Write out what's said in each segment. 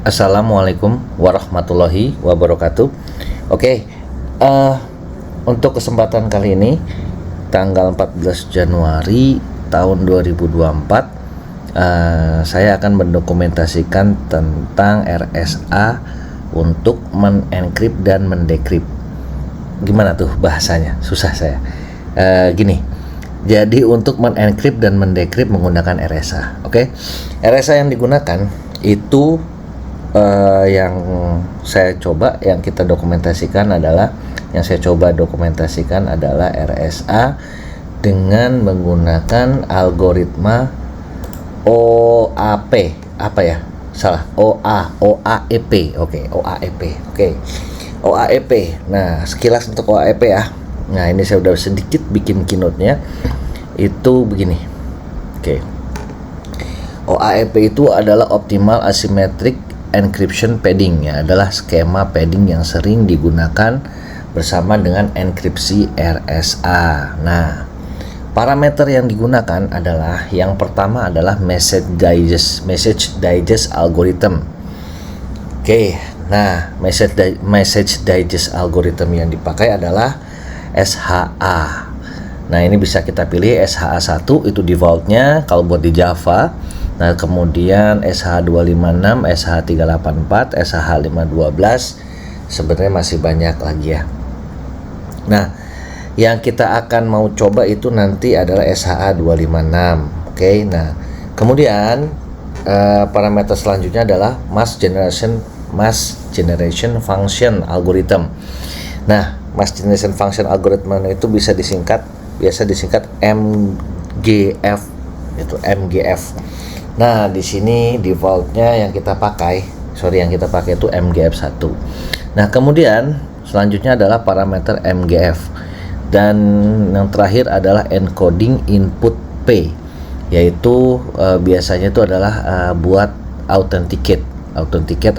Assalamualaikum warahmatullahi wabarakatuh. Oke, untuk kesempatan kali ini tanggal 14 Januari tahun 2024 saya akan mendokumentasikan tentang RSA untuk men-encrypt dan mendekrip. Gimana tuh bahasanya? Susah saya. Gini. Jadi untuk men-encrypt dan mendekrip menggunakan RSA. Oke. RSA yang digunakan itu yang saya coba, yang kita dokumentasikan adalah, yang saya coba dokumentasikan adalah RSA dengan menggunakan algoritma OAP, apa ya? Salah, OAEP. Oke, OAEP. Oke. OAEP. Nah, sekilas untuk OAEP ya. Nah, ini saya udah sedikit bikin keynote-nya. Itu begini. Oke. OAEP itu adalah Optimal Asymmetric Encryption Padding, ya, adalah skema padding yang sering digunakan bersama dengan enkripsi RSA. Nah, parameter yang digunakan adalah, yang pertama adalah message digest algorithm. Oke, nah message digest algorithm yang dipakai adalah SHA. Nah, ini bisa kita pilih SHA-1 itu defaultnya kalau buat di Java. Nah, kemudian SH256, SH384, SH512 sebenarnya masih banyak lagi ya. Nah, yang kita akan mau coba itu nanti adalah SHA256. Oke, nah kemudian parameter selanjutnya adalah mass generation function algorithm. Nah, mass generation function algorithm itu biasa disingkat MGF, itu MGF. Nah, di sini defaultnya yang kita pakai itu MGF1. Nah, kemudian selanjutnya adalah parameter MGF, dan yang terakhir adalah encoding input P, yaitu biasanya itu adalah buat authenticate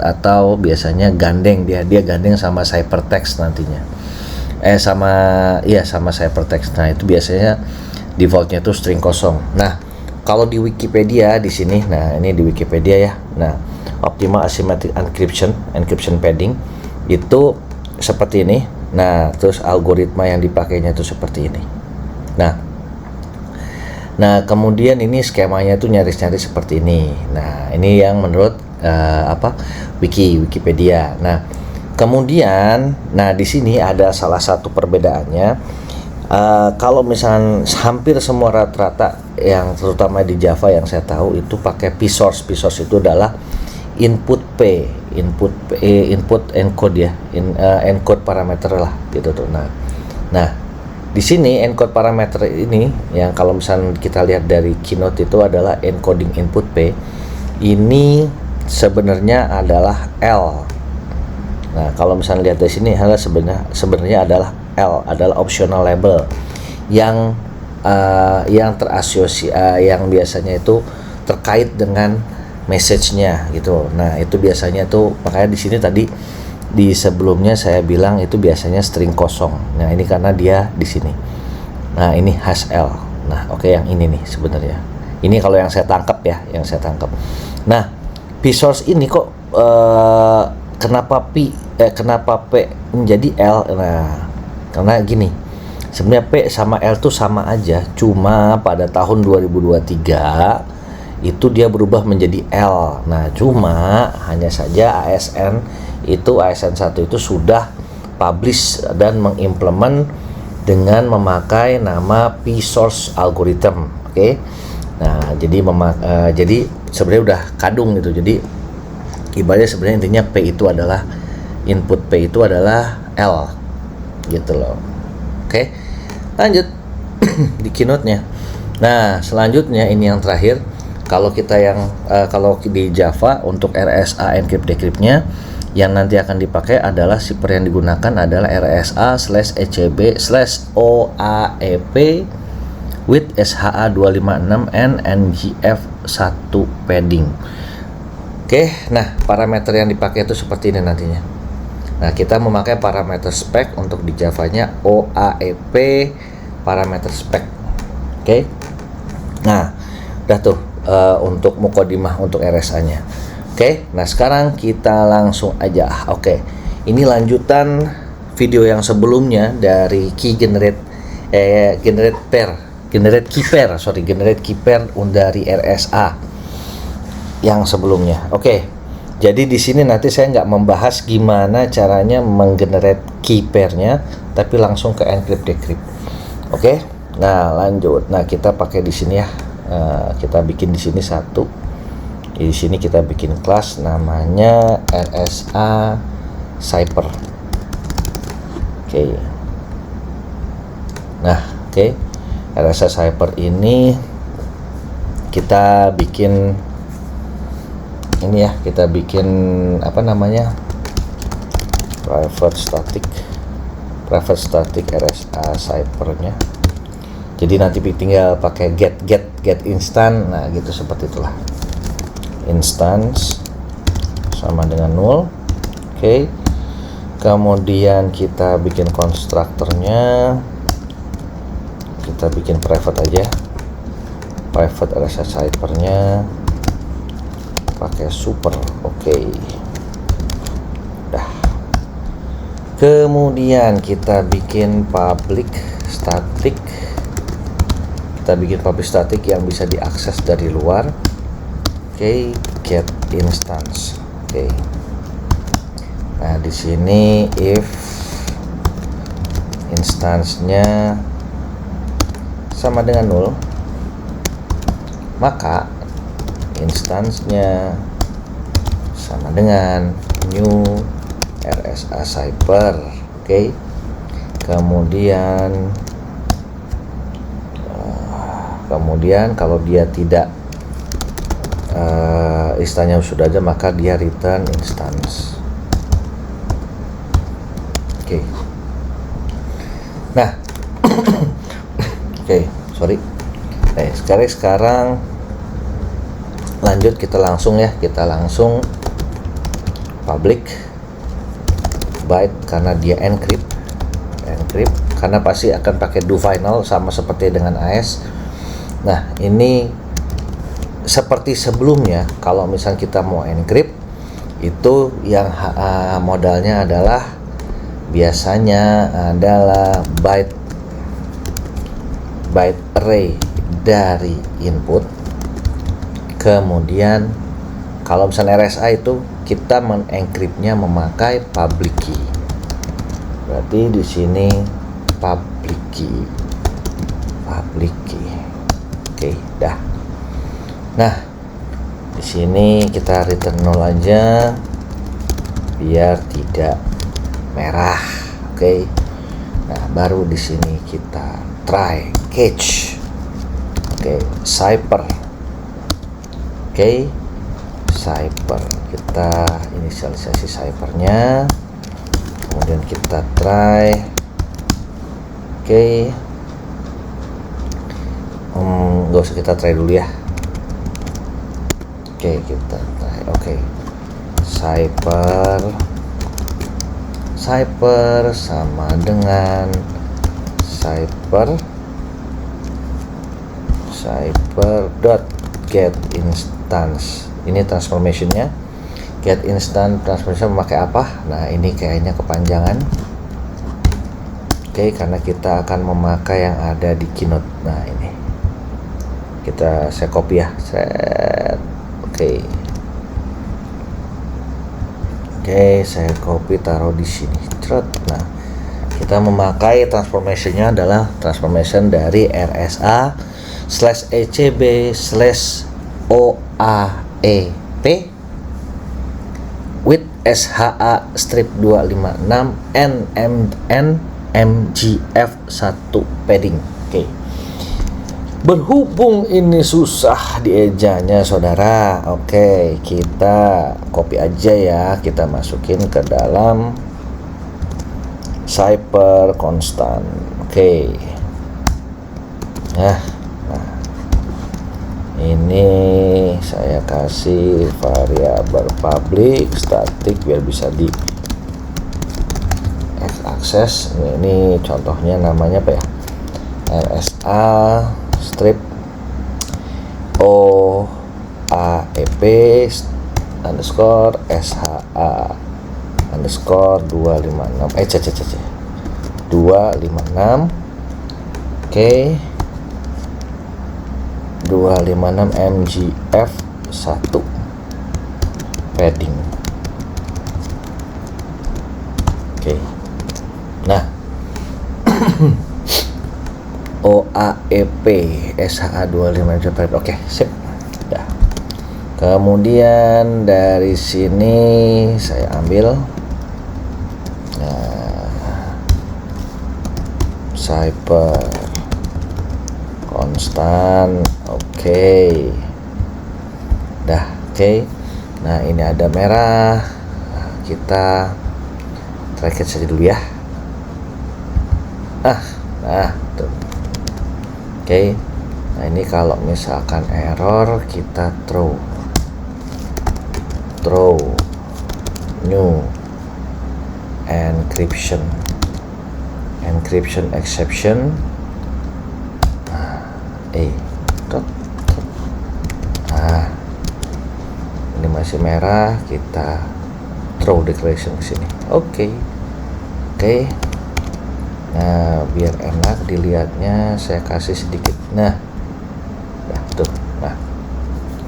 atau biasanya gandeng, dia gandeng sama ciphertext nantinya. Sama ciphertext. Nah, itu biasanya defaultnya itu string kosong. Nah, kalau di Wikipedia di sini, nah ini di Wikipedia ya. Nah, Optimal Asymmetric Encryption Padding itu seperti ini. Nah, terus algoritma yang dipakainya itu seperti ini. Nah, kemudian ini skemanya itu nyaris-nyaris seperti ini. Nah, ini yang menurut Wikipedia. Nah, kemudian, di sini ada salah satu perbedaannya. Kalau misalnya hampir semua rata-rata yang terutama di Java yang saya tahu itu pakai psource. Psource itu adalah input encode ya, encode parameter lah gitu tuh. Nah, di sini encode parameter ini yang kalau misalnya kita lihat dari keynote itu adalah encoding input P. Ini sebenarnya adalah L. Nah, kalau misalnya lihat dari sini adalah sebenarnya adalah L, adalah optional label yang yang biasanya itu terkait dengan message-nya gitu. Nah, itu biasanya tuh, makanya di sini tadi di sebelumnya saya bilang itu biasanya string kosong. Nah, ini karena dia di sini. Nah, ini hash L. Nah, oke, yang ini nih sebenarnya. Ini kalau yang saya tangkap ya, Nah, psource ini kok kenapa P menjadi L? Nah, karena gini, sebenarnya P sama L tuh sama aja, cuma pada tahun 2023 itu dia berubah menjadi L. Nah, cuma hanya saja ASN1 itu sudah publish dan mengimplement dengan memakai nama psource algorithm. Oke. Nah, jadi sebenarnya udah kadung gitu. Jadi ibaratnya sebenarnya intinya P itu adalah input P itu adalah L gitu loh. Oke, lanjut di keynote-nya. Nah, selanjutnya ini yang terakhir, kalau di Java untuk RSA encrypt decrypt-nya yang nanti akan dipakai adalah shipper yang digunakan adalah RSA/ECB/OAEP with SHA256 and NGF1 padding. Oke, nah parameter yang dipakai itu seperti ini nantinya. Nah, kita memakai parameter spek untuk di Java-nya OAEP parameter spek. Oke. Nah, udah tuh untuk mukodimah untuk RSA-nya. Oke, nah sekarang kita langsung aja. Oke, ini lanjutan video yang sebelumnya dari key generate key pair dari RSA yang sebelumnya. Oke, jadi di sini nanti saya nggak membahas gimana caranya menggenerate key pair-nya, tapi langsung ke encrypt decrypt. Oke, nah lanjut. Nah kita pakai di sini ya. Kita bikin di sini satu. Di sini kita bikin kelas namanya RSA Cipher. Oke. Nah, oke. RSA Cipher ini kita bikin ini ya, kita bikin apa namanya? private static RSA Cipher-nya. Jadi nanti tinggal pakai get instant. Nah, gitu seperti itulah. Instance sama dengan 0. Oke. Kemudian kita bikin konstruktornya, kita bikin private aja, private RSA Cipher-nya pakai super. Oke. Dah. Kemudian kita bikin public static, yang bisa diakses dari luar. Oke, get instance. Oke. Nah, di sini if instance-nya sama dengan 0, maka instance-nya sama dengan new RSA Cipher. Oke. Kemudian kalau dia tidak istilahnya sudah ada, maka dia return instance. Oke. Nah, sorry. Sekarang lanjut, kita langsung public byte karena dia encrypt karena pasti akan pakai do final sama seperti dengan AES. Nah, ini seperti sebelumnya, kalau misal kita mau encrypt itu yang modalnya adalah biasanya adalah byte array dari input. Kemudian kalau misalnya RSA itu kita mengencryptnya memakai public key. Berarti di sini public key. Oke, dah. Nah, di sini kita return 0 aja biar tidak merah. Oke. Nah, baru di sini kita try catch. Oke, Cipher. Oke. Cipher. Kita inisialisasi Cipher-nya. Kemudian kita try. Oke. Gak usah kita try dulu ya. Oke, kita try. Oke. Cipher sama dengan Cipher dot get instance. Ini transformation-nya. Get instant transformation memakai apa? Nah, ini kayaknya kepanjangan. Oke, karena kita akan memakai yang ada di keynote. Nah, ini saya copy ya. Oke, saya copy taruh di sini. Nah, kita memakai transformation-nya adalah transformation dari RSA/ECB/OAEP with SHA strip 256 NMGF1 padding. Oke. Berhubung ini susah diejanya saudara, oke, kita copy aja ya, kita masukin ke dalam Cipher constant. Oke. Nah, ini saya kasih variabel public static biar bisa di akses. Ini contohnya namanya apa ya? RSA strip OAEP underscore SHA underscore 256 256 oke 256 MGF 1 padding. Oke. Nah, OAEP SHA 25 padding. Oke, sip. Dah. Kemudian dari sini saya ambil Cyper konstan. Oke. Dah, oke. Nah, ini ada merah. Nah, kita track saja dulu ya. Nah, tuh. Oke. Nah, ini kalau misalkan error kita throw new encryption exception. Ini masih merah, kita throw declaration ke sini. Oke. Nah, biar enak dilihatnya, saya kasih sedikit. Nah, ya tuh. Nah,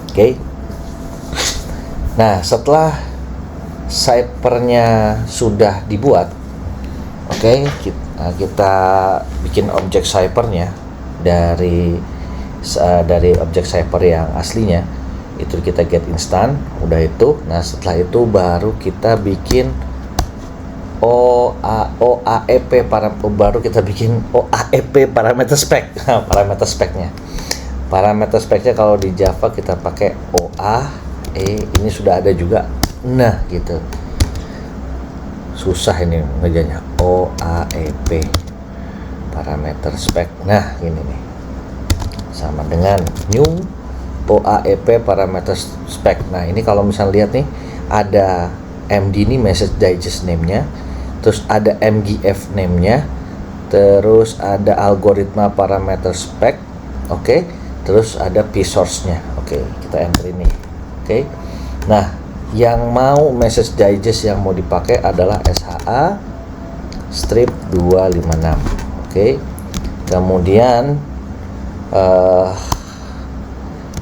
oke. Nah, setelah Cypernya sudah dibuat, oke, kita bikin objek Cypernya dari objek Cyper yang aslinya. Itu kita get instant, udah itu. Nah, setelah itu baru kita bikin OAEP baru kita bikin OAEP parameter spec. Parameter speknya kalau di Java kita pakai ini sudah ada juga. Nah, gitu. Susah ini ngejanya. OAEP parameter spec. Nah, ini nih. Sama dengan new OAEP parameter spec. Nah, ini kalau misalnya lihat nih, ada MD ini message digest name-nya, terus ada MGF name-nya, terus ada algoritma parameter spec, oke, terus ada p-source-nya. Oke, kita enter ini. Oke. Nah, yang mau message digest yang mau dipakai adalah SHA strip 256. Oke. Kemudian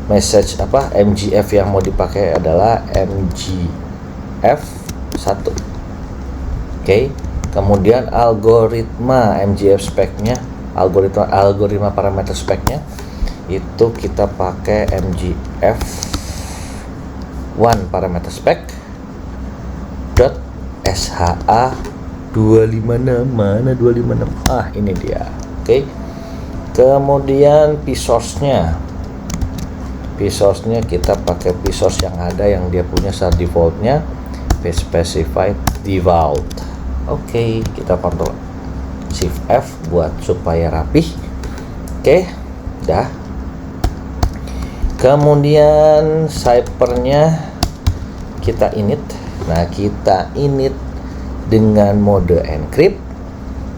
message MGF yang mau dipakai adalah MGF 1. Oke. Kemudian algoritma MGF speknya, algoritma parameter speknya itu kita pakai MGF 1 parameter spec dot SHA 256. Mana 256? Ini dia. Oke. Kemudian p-source-nya kita pakai p-source yang ada, yang dia punya secara defaultnya specified default. Oke, kita kontrol shift F buat supaya rapih. Oke, dah. Kemudian Cypernya kita init. Nah, kita init dengan mode encrypt.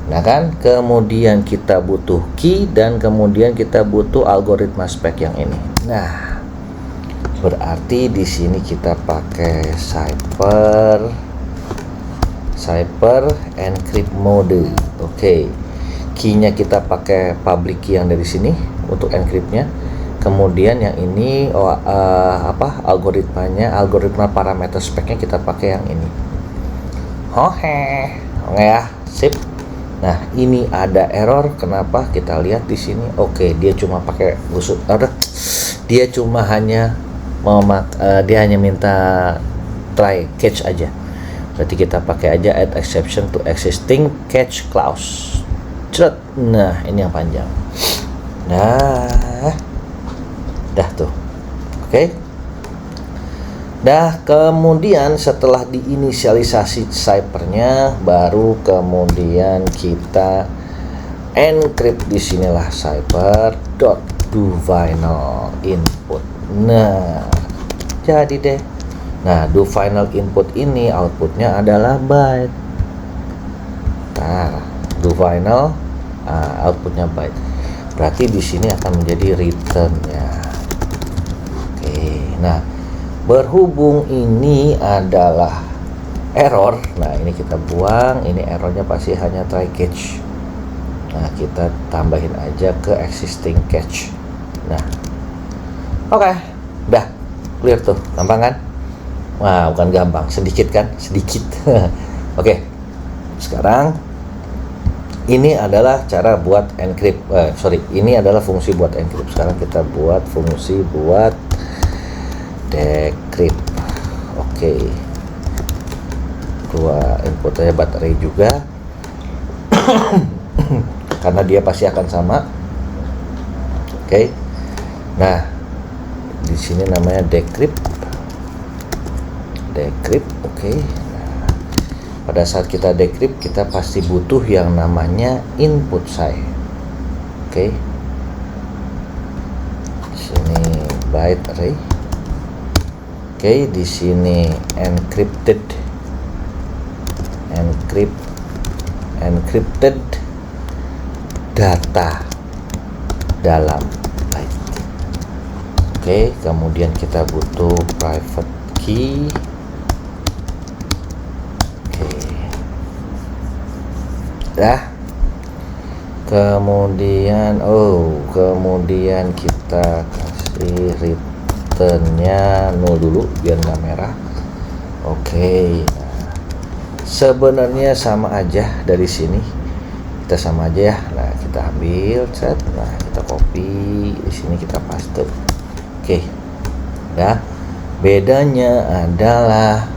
Nah kan, kemudian kita butuh key dan kemudian kita butuh algoritma spek yang ini. Nah, berarti di sini kita pakai Cyper encrypt mode. Oke. Key-nya kita pakai public key yang dari sini untuk encryptnya. Kemudian yang ini algoritma parameter speknya kita pakai yang ini. Oke ya, sip. Nah, ini ada error. Kenapa? Kita lihat di sini. Oke, dia cuma pakai dia cuma hanya dia hanya minta try catch aja. Berarti kita pakai aja add exception to existing catch clause. Nah, ini yang panjang. Dah tuh. Oke. Dah, kemudian setelah diinisialisasi Cypernya, baru kemudian kita encrypt di sinilah Cyper.doFinal input. Nah, jadi deh. Nah, doFinal input ini outputnya adalah byte. Nah, doFinal outputnya byte. Berarti di sini akan menjadi return ya. Oke. Nah, berhubung ini adalah error, nah ini kita buang, ini errornya pasti hanya try catch. Nah kita tambahin aja ke existing catch. Nah oke, udah clear tuh, gampang kan? Wah bukan gampang, sedikit kan? Sedikit. Oke, sekarang ini adalah cara buat encrypt. Ini adalah fungsi buat encrypt. Sekarang kita buat fungsi buat decrypt. Oke. Dua inputnya baterai juga. Karena dia pasti akan sama. Oke. Nah, di sini namanya decrypt. Oke. Nah, pada saat kita decrypt, kita pasti butuh yang namanya input side. Oke. Di sini byte array. Oke, di sini encrypted data dalam byte. Oke, kemudian kita butuh private key. Oke. Kemudian kita kasih returnnya 0 dulu biar nggak merah. Oke. Sebenarnya sama aja dari sini, kita sama aja ya. Nah kita ambil set, nah kita copy, di sini kita paste. Oke, ya. Bedanya adalah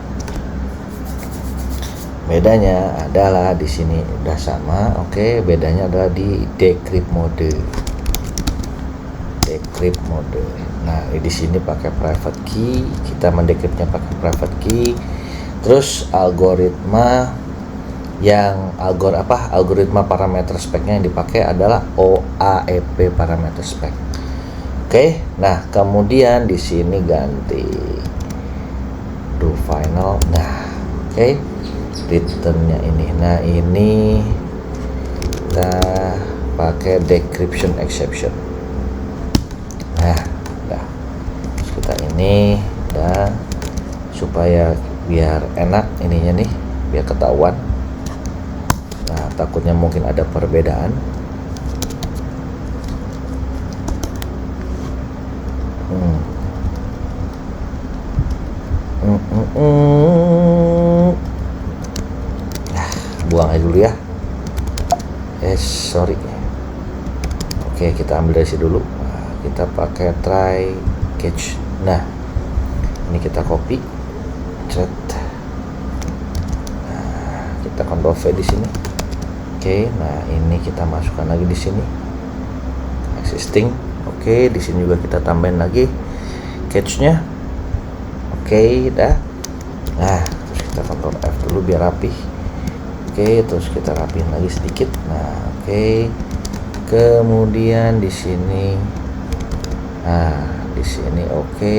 di sini udah sama. Oke, bedanya adalah di decrypt mode. Nah di sini pakai private key, kita mendecryptnya pakai private key. Terus algoritma parameter speknya yang dipakai adalah OAEP parameter spek. Oke, nah kemudian di sini ganti do final. Nah, oke, returnnya ini. Nah ini kita pakai decryption exception. Nah, udah. Terus kita ini udah, supaya biar enak ininya nih, biar ketahuan. Nah takutnya mungkin ada perbedaan. Buang aja dulu ya. Sorry. Oke, kita ambil dari sini dulu. Nah, kita pakai try catch. Nah ini kita copy. Nah, kita Ctrl V di sini. Oke, nah ini kita masukkan lagi di sini. Existing. Oke, di sini juga kita tambahin lagi catch-nya. Oke, dah. Nah, terus kita Ctrl F dulu biar rapi. Oke, terus kita rapiin lagi sedikit. Nah, oke. Kemudian di sini. Nah, di sini oke.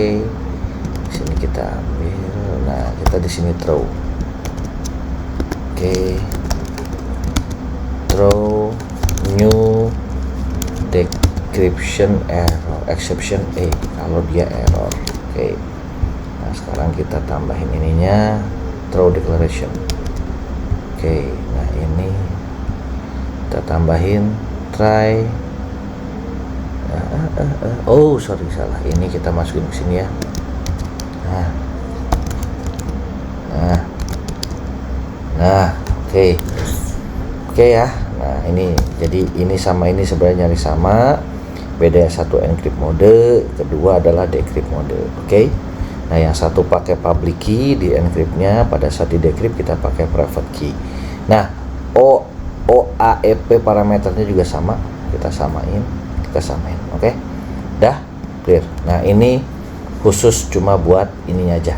Di sini kita ambil. Nah kita di sini throw. Oke. Throw new decryption error exception kalau dia error. Oke. Nah sekarang kita tambahin ininya throw declaration. Oke. Nah ini kita tambahin try. Sorry salah. Ini kita masukin ke sini ya. Nah, oke ya. Nah ini jadi ini sama ini sebenarnya nyari sama. Beda, yang satu encrypt mode, kedua adalah decrypt mode. Oke. Nah yang satu pakai public key di encryptnya, pada saat di decrypt kita pakai private key. Nah OAEP parameternya juga sama, kita samain. Oke. Dah clear. Nah ini khusus cuma buat ininya aja,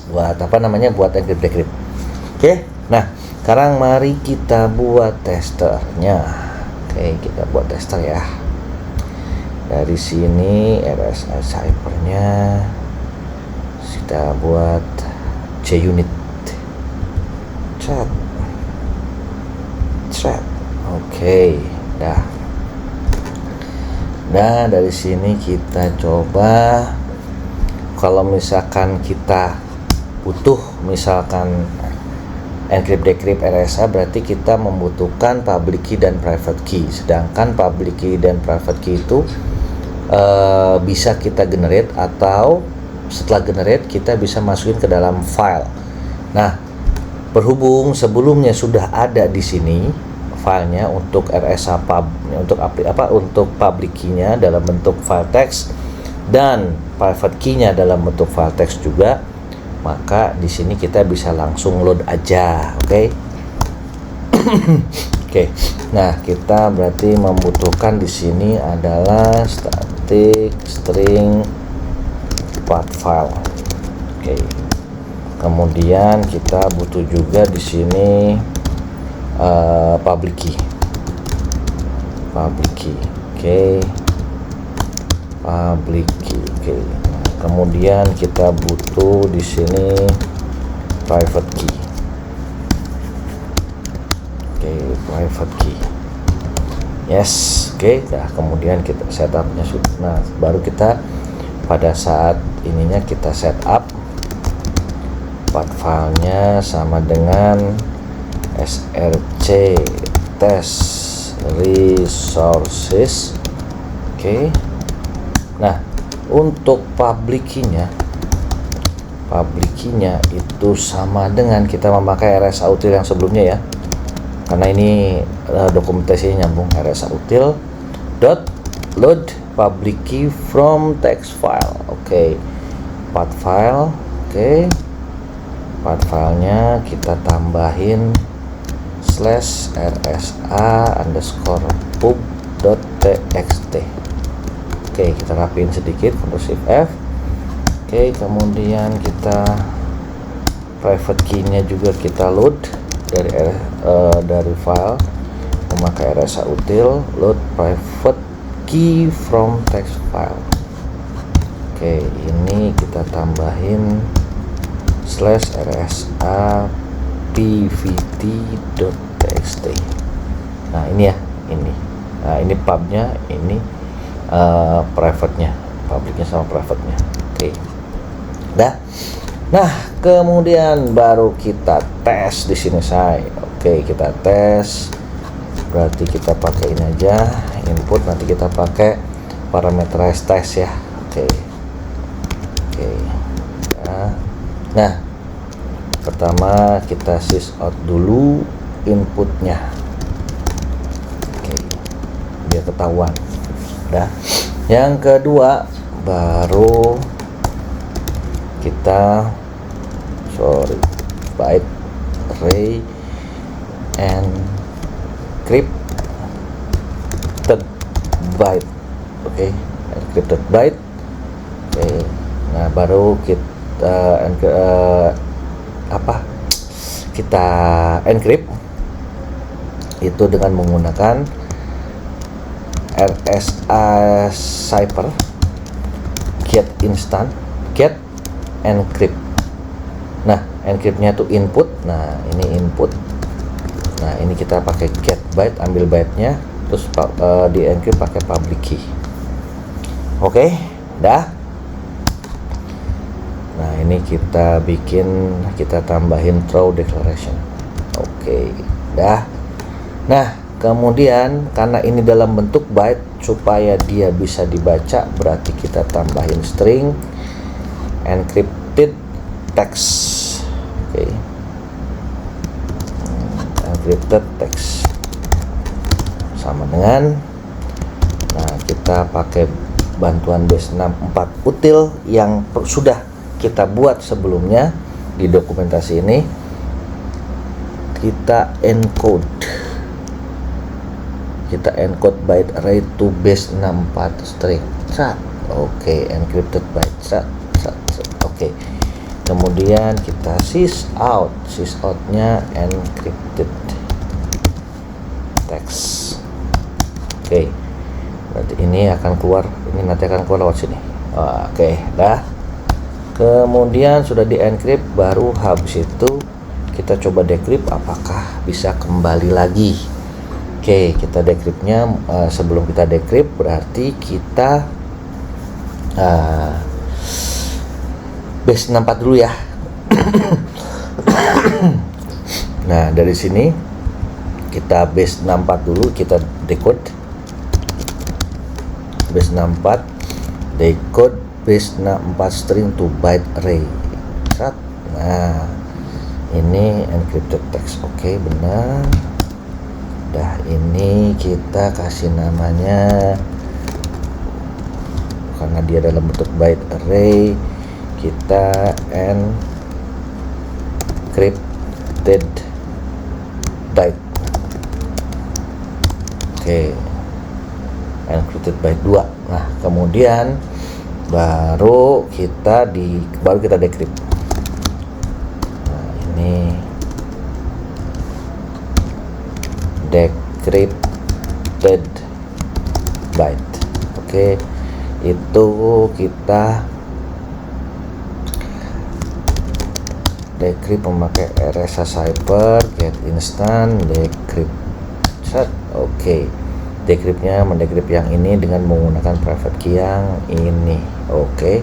buat buat encrypt decrypt. Oke, nah sekarang mari kita buat testernya. Oke, kita buat tester ya. Dari sini RSS hypernya kita buat JUnit. Oke, dah. Nah dari sini kita coba kalau misalkan kita butuh misalkan encrypt decrypt RSA, berarti kita membutuhkan public key dan private key. Sedangkan public key dan private key itu bisa kita generate, atau setelah generate kita bisa masukin ke dalam file. Nah, berhubung sebelumnya sudah ada di sini filenya untuk RSA untuk public key-nya dalam bentuk file text dan private key-nya dalam bentuk file text juga, maka di sini kita bisa langsung load aja, oke? Oke. Nah, kita berarti membutuhkan di sini adalah static string path file. Oke. Kemudian kita butuh juga di sini public key. Public key. Oke. Public key. Oke. Kemudian kita butuh di sini private key. Oke, private key. Yes, oke. Nah, kemudian kita setupnya. Nah, baru kita pada saat ininya kita setup path filenya sama dengan src test resources. Oke. Nah, untuk public key-nya itu sama dengan kita memakai RSA util yang sebelumnya ya, karena ini dokumentasinya nyambung. RSA util dot load public key from text file. Oke. Path file. Oke. Path filenya kita tambahin /rsa_pub.txt. Oke, kita rapiin sedikit, Ctrl+Shift F. Oke, kemudian kita private key-nya juga kita load dari file memakai RSA util load private key from text file. Oke, ini kita tambahin /rsa_pvt.txt. Nah, ini ya, ini. Nah, ini pubnya, ini private-nya, public-nya sama private-nya. Oke. Dah. Nah, kemudian baru kita tes di sini, say. Oke, kita tes. Berarti kita pakai ini aja, input, nanti kita pakai parameterize test ya. Oke. Oke. Nah, pertama kita sysout dulu inputnya. Oke. Biar ketahuan. Udah. Yang kedua baru kita byte array encrypted byte. Oke, encrypted byte. Oke. Nah, baru kita kita encrypt itu dengan menggunakan RSA cipher get encrypt. Nah, encryptnya itu input. Nah, ini input. Nah, ini kita pakai get byte, ambil byte-nya, terus di encrypt pakai public key. Oke, dah. Nah, ini kita tambahin throw declaration. Oke, dah. Nah, kemudian karena ini dalam bentuk byte, supaya dia bisa dibaca, berarti kita tambahin string encrypted text. Oke. Encrypted text sama dengan, nah, kita pakai bantuan base 64 util yang sudah kita buat sebelumnya di dokumentasi ini. Kita encode byte array to base 64 string. Oke, encrypted byte. Oke. Kemudian kita sysout-nya encrypted text. Oke. Berarti ini akan keluar, ini nanti akan keluar lewat sini. Oke, dah. Kemudian sudah di encrypt, baru habis itu kita coba decrypt apakah bisa kembali lagi. Oke, kita decryptnya, sebelum kita decrypt berarti kita base 64 dulu ya. Nah, dari sini kita base 64 dulu, kita decode base 64, decode base 64 string to byte array. Nah, ini encrypted text. Oke, benar. Dah, ini kita kasih namanya, karena dia dalam bentuk byte array, kita encrypted byte. Oke, encrypted byte 2. Nah, kemudian baru kita decrypt. Nah, ini decrypted byte. Oke, itu kita decrypt memakai RSA cipher, get instant, decrypt. Oke, decryptnya mendecrypt yang ini dengan menggunakan private key yang ini. Oke.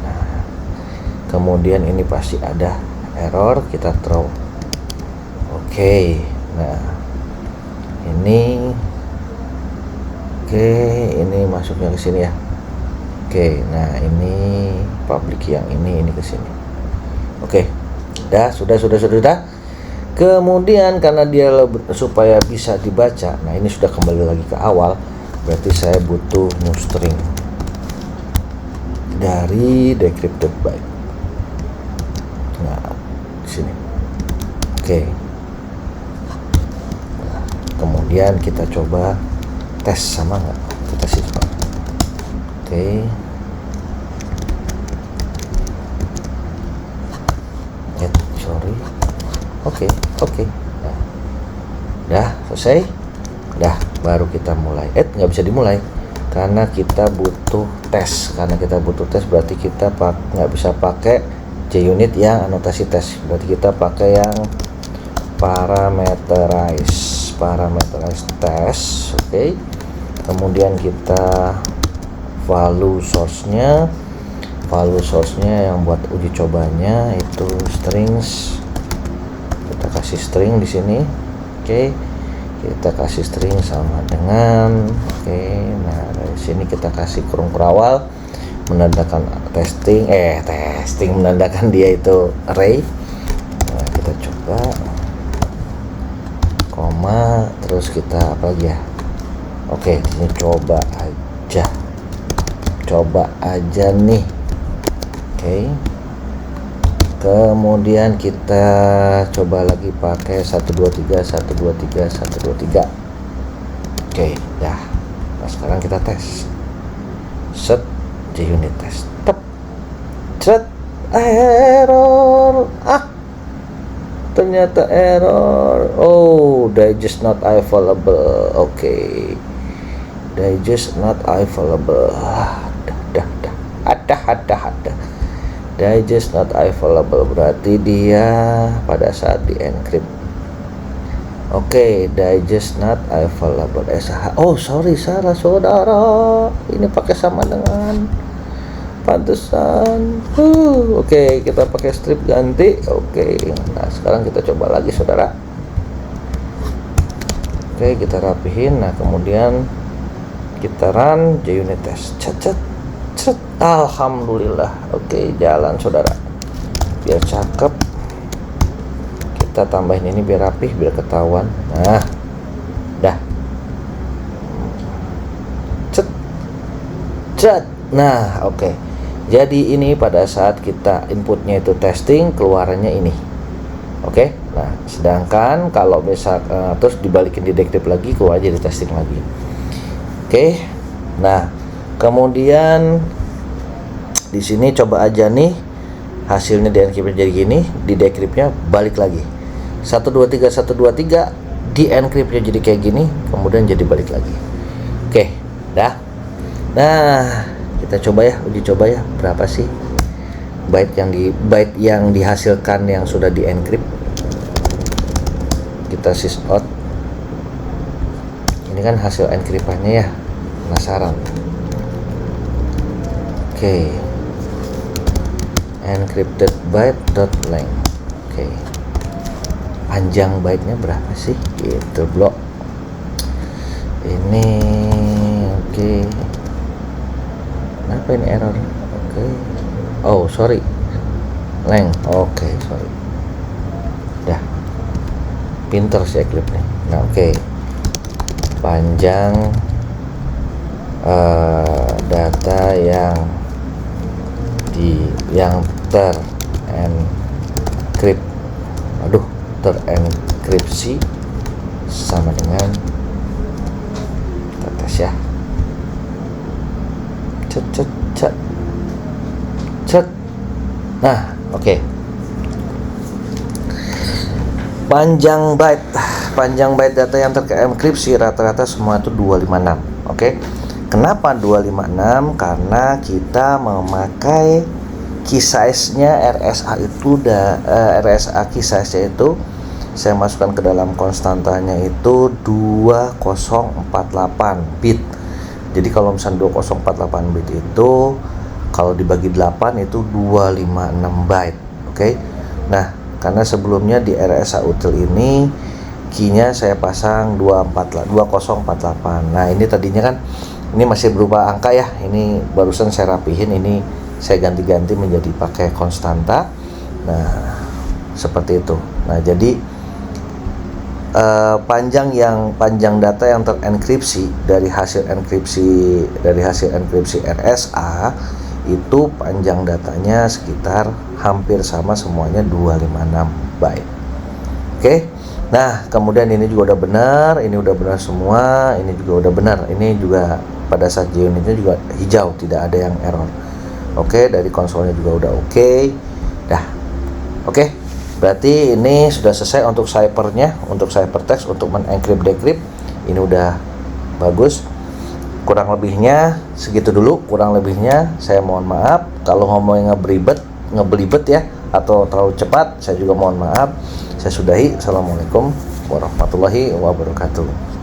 Nah, kemudian ini pasti ada error, kita throw. Oke. Nah, ini ini masuknya ke sini ya. Oke, nah ini public yang ini ke sini. Oke. Sudah. Kemudian karena dia supaya bisa dibaca, nah ini sudah kembali lagi ke awal, berarti saya butuh new string dari decrypted byte. Nah, di sini. Oke. Nah, kemudian kita coba tes sama nggak? Kita sih coba. Oke. Oke. Nah, dah selesai. Dah, baru kita mulai. Nggak bisa dimulai karena kita butuh tes. Berarti kita nggak bisa pakai JUnit yang anotasi tes. Berarti kita pakai yang parameterize tes. Oke. Kemudian kita value source-nya yang buat uji cobanya itu strings. Kita kasih string di sini. Oke. Kita kasih string sama dengan nah dari sini kita kasih kurung kurawal menandakan testing menandakan dia itu array. Nah, kita coba koma, terus kita apa lagi ya? Oke, ini coba aja nih. Oke. Kemudian kita coba lagi pakai 123. Oke, dah. Nah, sekarang kita tes. Set JUnit test. Error. Ternyata error. Digest not available. Oke. Digest not available. Ada. Digest not available berarti dia pada saat di encrypt. Oke, digest not available. Salah saudara. Ini pakai sama dengan pantesan. Oke, kita pakai strip ganti. Oke. Nah, sekarang kita coba lagi saudara. Oke, kita rapihin. Nah, kemudian kita run JUnit test. Alhamdulillah. Oke, jalan saudara. Biar cakep. Kita tambahin ini biar rapih, biar ketahuan. Nah, dah. Nah, oke. Jadi ini pada saat kita inputnya itu testing, keluarannya ini. Oke. Nah, sedangkan kalau terus dibalikin di decrypt lagi, keluar aja di testing lagi. Oke. Nah, kemudian di sini coba aja nih hasilnya di encrypt jadi gini, di decryptnya balik lagi 123 di encryptnya jadi kayak gini, kemudian jadi balik lagi. Oke, dah. Nah, kita uji coba ya berapa sih byte yang dihasilkan yang sudah di encrypt. Kita sysout. Ini kan hasil encryptannya ya, penasaran. Oke. encrypted byte dot length. Oke. Panjang byte-nya berapa sih? Gitu, blok. Ini oke. Kenapa ini error? Oke. Oh, sorry. Length. Oke, sorry. Dah. Pinter sih Eclipse nih. Nah, oke. Panjang data yang terenkripsi sama dengan, kita tes ya, cet. Nah, oke. Panjang byte data yang terenkripsi rata-rata semua itu 256. Oke. Kenapa 256? Karena kita memakai key size-nya RSA itu RSA key size-nya itu saya masukkan ke dalam konstantanya itu 2048 bit. Jadi kalau misalnya 2048 bit itu kalau dibagi 8 itu 256 byte. Oke. Nah, karena sebelumnya di RSA util ini key-nya saya pasang 2048. Nah, ini tadinya kan ini masih berupa angka ya. Ini barusan saya rapihin, ini saya ganti-ganti menjadi pakai konstanta. Nah, seperti itu. Nah, jadi panjang data yang terenkripsi dari hasil enkripsi RSA itu panjang datanya sekitar hampir sama semuanya 256 byte. Oke. Nah, kemudian ini juga udah benar, ini udah benar semua, ini juga udah benar. Ini juga pada saat JUnit-nya juga hijau, tidak ada yang error. Oke, dari konsolnya juga udah oke. Dah. Oke. Berarti ini sudah selesai untuk ciphernya, untuk ciphertext, untuk men-encrypt-decrypt. Ini udah bagus. Kurang lebihnya segitu dulu, kurang lebihnya saya mohon maaf kalau ngomongnya ngebelibet ya atau terlalu cepat, saya juga mohon maaf. Saya sudahi. Assalamualaikum warahmatullahi wabarakatuh.